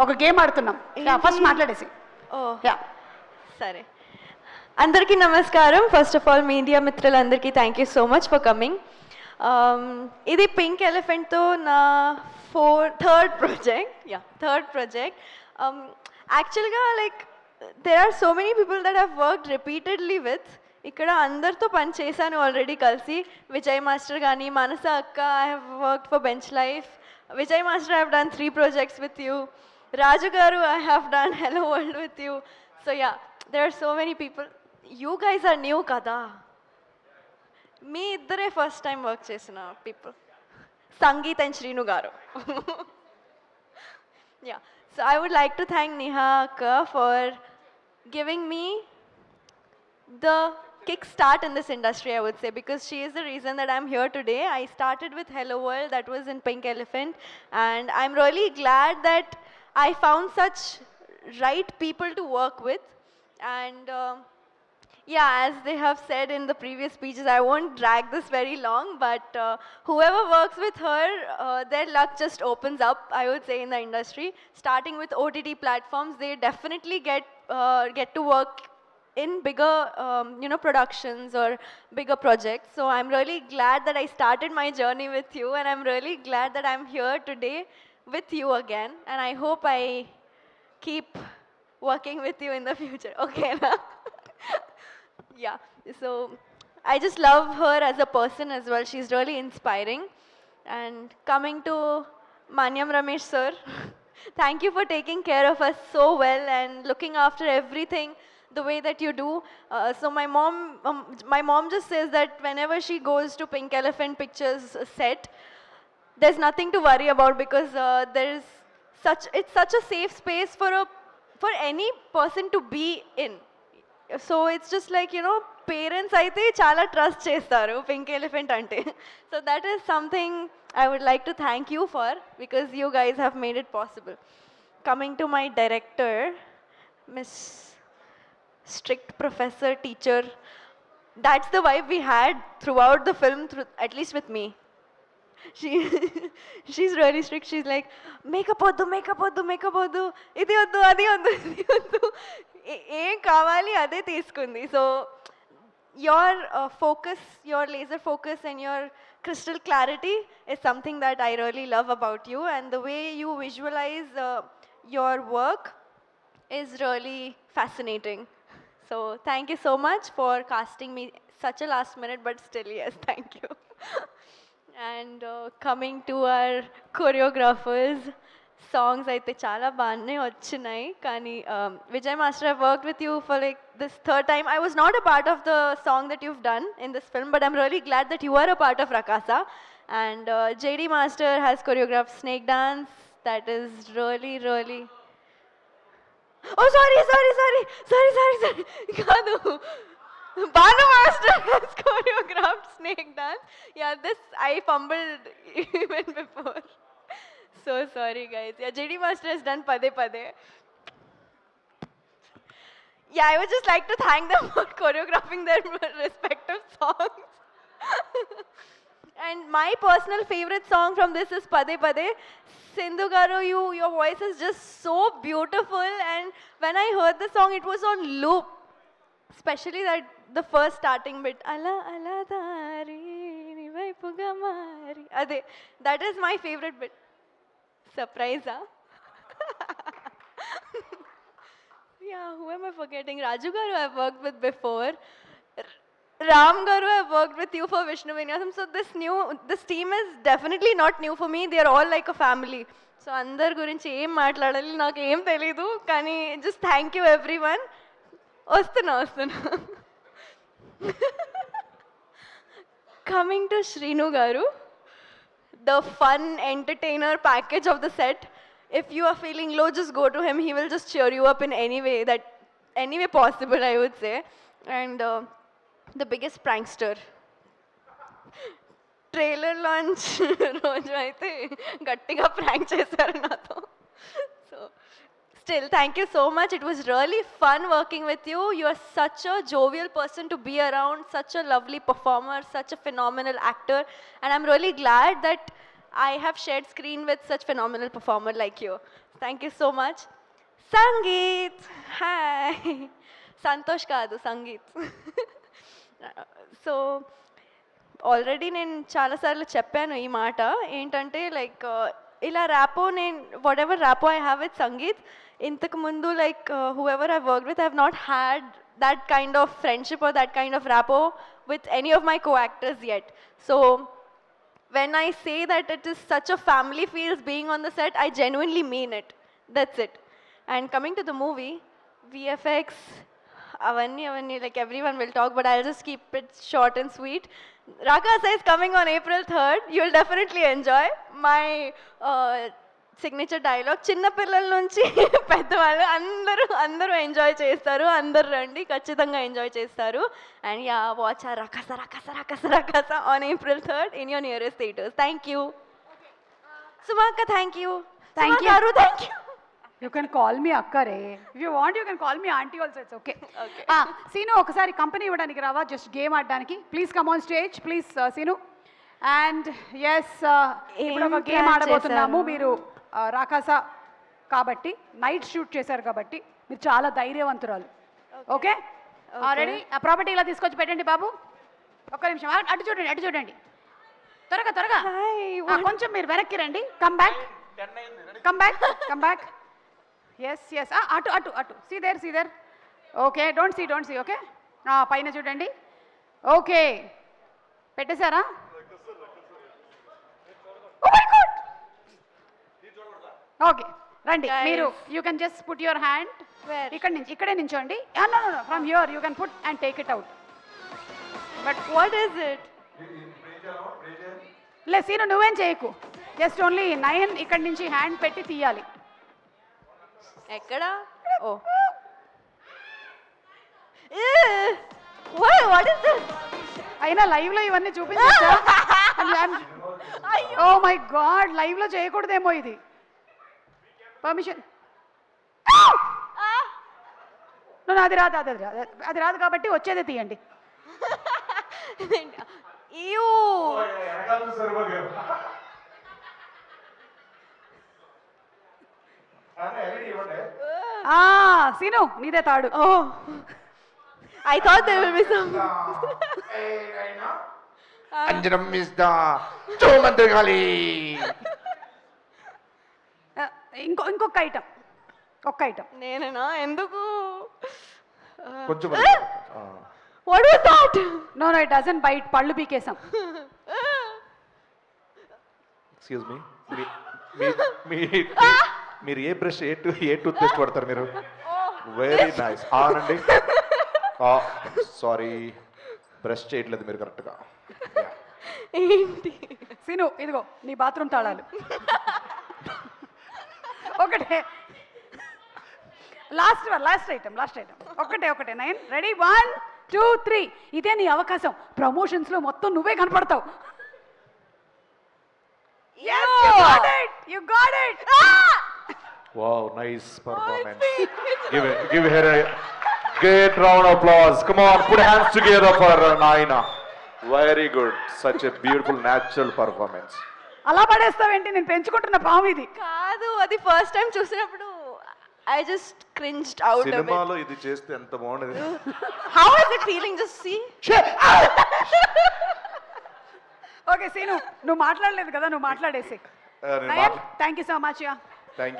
ఒక గేమ్ ఆడుతున్నాం. ఫస్ట్ మాట్లాడేసి. యా సరే. అందరికీ నమస్కారం. ఫస్ట్ ఆఫ్ ఆల్ మీడియా మిత్రులందరికీ thank you so much for coming. ఇది పింక్ ఎలిఫెంట్తో నా థర్డ్ ప్రాజెక్ట్. యాక్చువల్గా like there are so many people that have worked repeatedly with. ఇక్కడ అందరితో పని చేశాను ఆల్రెడీ కలిసి. విజయ్ మాస్టర్ కానీ, మానస అక్క, I have worked for bench life. Vijay Master, I have done 3 projects with you. Raju Garu, I have done Hello World with you. So yeah, there are so many people. You guys are new kada. Me iddare first time work chesina people. Sangeet and Shrinu Garu. Yeah. So I would like to thank Neha Akka for giving me the kickstart in this industry, I would say, because she is the reason that I'm here today. I started with Hello World, that was in Pink Elephant, and I'm really glad that I found such right people to work with. And yeah, as they have said in the previous speeches, I won't drag this very long, but whoever works with her, their luck just opens up, I would say, in the industry. Starting with OTT platforms, they definitely get to work in bigger productions or bigger projects. So I'm really glad that I started my journey with you, and I'm really glad that I'm here today with you again, and I hope I keep working with you in the future. Okay na? Yeah, so I just love her as a person as well. She's really inspiring. And coming to Manyam Ramesh sir, thank you for taking care of us so well and looking after everything the way that you do. So my mom just says that whenever she goes to Pink Elephant Pictures set, there's nothing to worry about, because it's such a safe space for any person to be in. So it's just like, parents aithe chala trust chestaru Pink Elephant ante. So that is something I would like to thank you for, because you guys have made it possible. Coming to my director, Miss Strict professor, teacher. That's the vibe we had throughout the film, at least with me. She's really strict. She's like, makeup oddu, idi oddu, adi oddu. Em kavali ade teeskundi. So your focus, your laser focus and your crystal clarity is something that I really love about you, and the way you visualize your work is really fascinating. So thank you so much for casting me such a last minute, but still yes, thank you. And coming to our choreographers, songs aithe chala baane vachinai, kani Vijay Master, I've worked with you for like this third time. I was not a part of the song that you've done in this film, but I'm really glad that you are a part of Rakasa. And JD Master has choreographed Snake Dance. That is really Oh, sorry. Kadu. Banu Master has choreographed Snake Dance. Yeah, this I fumbled even before. So sorry, guys. Yeah, JD Master has done Pade Pade. Yeah, I would just like to thank them for choreographing their respective songs. And my personal favorite song from this is Pade Pade. Sindhu Garu, your voice is just so beautiful, and when I heard the song, it was on loop. Especially the first starting bit. Ala ala dari ni vaipuga mari. Ade, that is my favorite bit. Surprise, huh? Yeah, who am I forgetting? Raju Garu I've worked with before. Ram Garu, I've worked with you for Vishnu Vinyasam. So this team is definitely not new for me. They are all like a family. So andar gurinchi em maatladali naaku em telidu, kani just thank you everyone. Ostuna. Coming to Shrinu Garu, the fun entertainer package of the set. If you are feeling low, just go to him. He will just cheer you up in any way possible, I would say. And the biggest prankster. Trailer launch రోజు అయితే గట్టిగా prank చేశారు నాతో. So still, thank you so much. It was really fun working with you. You are such a jovial person to be around, such a lovely performer, such a phenomenal actor, and I'm really glad that I have shared screen with such phenomenal performer like you. Thank you so much. Sangeet. Hi. Santosh కాదు sangeet. So already నేను చాలాసార్లు చెప్పాను ఈ మాట ఏంటంటే like ఇలా rapport నేను whatever rapport I have with Sangeeth ఇంతకు ముందు like whoever I work with I have not had that kind of friendship or that kind of rapport with any of my co-actors yet. So when I say that it is such a family feels being on the set, I genuinely mean it. That's it. And coming to the movie, VFX, avanni, like everyone will talk, but I'll just keep it short and sweet. Rakasa is coming on April 3rd. You'll definitely enjoy my signature dialogue చిన్నపిల్లల నుంచి పెద్దవాళ్ళు అందరూ enjoy చేస్తారు అందరూ రండి ఖచ్చితంగా enjoy చేస్తారు and you watch ఆ రకస రకస రకస రకస on April 3rd in your nearest theatres thank you so much thank you thank you you can call me అక్కరే if you want you can call me aunty also it's okay Seenu ఒకసారి company ఇవ్వడానికి రావా just game ఆడడానికి please come on stage please Seenu and yes ఇప్పుడు ఒక game ఆడబోతున్నాము మీరు రాకాస కాబట్టి night shoot చేశారు కాబట్టి మీరు చాలా ధైర్యవంతురాలు ఓకే ఆల్రెడీ ఆ ప్రాపర్టీ ఇలా తీసుకొచ్చి పెట్టండి బాబు ఒక్క నిమిషం అటు చూడండి త్వరగా కొంచెం మీరు వెనక్కి రండి కమ్ బ్యాక్ ఎస్ అటు see there okay don't see okay పైన చూడండి ఓకే పెట్టేశారా ఓకే రండి మీరు you can just put your hand ఇక్కడే నించోండి from here you can put and take it out but what is it లే సీను నువ్వేం చేయకు జస్ట్ ఓన్లీ 9 ఇక్కడి నుంచి హ్యాండ్ పెట్టి తీయాలి ఎక్కడ ఓ వాట్ ఇస్ దిస్ అయినా లైవ్ లో ఇవన్నీ చూపించచ్చా ఓ మై గాడ్ లైవ్ లో చేయకూడదేమో ఇది పర్మిషన్ అది రాదు కాబట్టి వచ్చేదే తీయండి సీను నీదే తాడు oh I thought there will be some అంజనం ఇస్ ద చోమంత్రగాలి ఇంకొక ఐటమ్ నేనేనా ఎందుకు కొంచెం what was that no it doesn't bite పళ్ళు పీకేసాం ఎక్స్క్యూజ్ మీ మీరు a brush a toothpaste వాడతారు మీరు వెరీ నైస్ అవునండి సారీ బ్రష్ చేయట్లేదు మీరు కరెక్ట్గా ఏంటి సీను ఇదిగో నీ బాత్రూమ్ తాళాలు ఒకటే లాస్ట్ ఐటమ్ ఒకటే 9 రెడీ 1 2 3 ఇదే నీ అవకాశం ప్రమోషన్స్ లో మొత్తం నువ్వే కనపడతావు you got it wow nice performance give her a great round of applause come on put hands together for Naina very good such a beautiful natural performance అలా పడేస్తావేంటి నేను పెంచుకుంటున్న పాము ఇది కాదు అది ఫస్ట్ టైం చూసినప్పుడు I just cringed out a bit. సినిమాలో ఇది చేస్తే ఎంత బాగుండేది How is it feeling just see? Okay Seenu నువ్వు మాట్లాడలేదు కదా నువ్వు మాట్లాడేసి thank you so much thank you